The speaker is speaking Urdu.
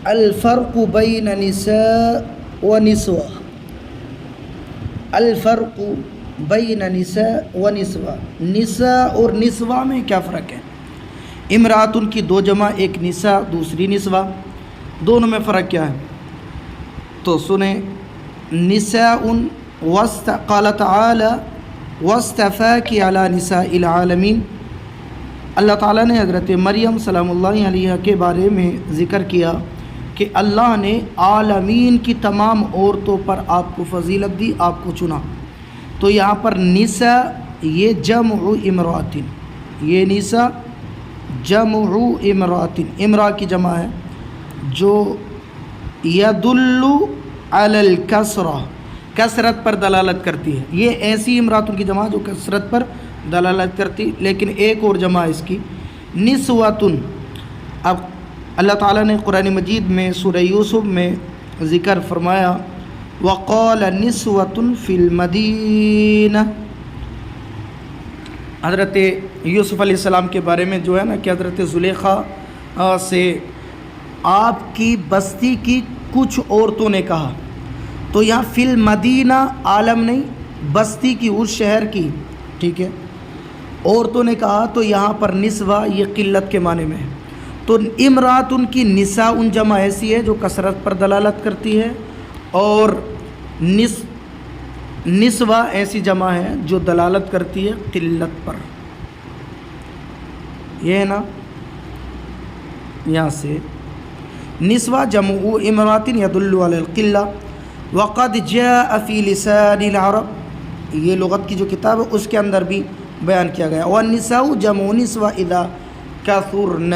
الفرق بین نساء و نسوہ، الفرق بین نساء و نسوہ، نساء اور نسوہ میں کیا فرق ہے؟ امراتن کی دو جمع، ایک نساء دوسری نسوہ، دونوں میں فرق کیا ہے؟ تو سنیں، نساء قال تعالی واصطفاکی علی نساء العالمین، اللہ تعالیٰ نے حضرت مریم سلام اللہ علیہ کے بارے میں ذکر کیا کہ اللہ نے عالمین کی تمام عورتوں پر آپ کو فضیلت دی، آپ کو چنا۔ تو یہاں پر نساء یہ جمع امراتن، یہ نساء جمع امراتن، امرا کی جمع ہے جو یدل علی الکسرہ، کثرت پر دلالت کرتی ہے۔ یہ ایسی امراتوں کی جمع جو کثرت پر دلالت کرتی، لیکن ایک اور جمع ہے اس کی نسوتن۔ اب اللہ تعالیٰ نے قرآن مجید میں سورہ یوسف میں ذکر فرمایا وقال نسوۃ فی المدینہ، حضرت یوسف علیہ السلام کے بارے میں جو ہے نا کہ حضرت زلیخا سے آپ کی بستی کی کچھ عورتوں نے کہا، تو یہاں فی المدینہ عالم نہیں، بستی کی، اس شہر کی، ٹھیک ہے، عورتوں نے کہا، تو یہاں پر نسوہ یہ قلت کے معنی میں ہے۔ تو امرات ان کی نساء ان جمع ایسی ہے جو کثرت پر دلالت کرتی ہے، اور نسوہ ایسی جمع ہے جو دلالت کرتی ہے قلت پر۔ یہ ہے نا، یہاں سے نسوہ جمع امرات یدل علی القلہ وقد جاء فی لسان العرب، یہ لغت کی جو کتاب ہے اس کے اندر بھی بیان کیا گیا، والنساء جمع نسوہ اذا کثرن،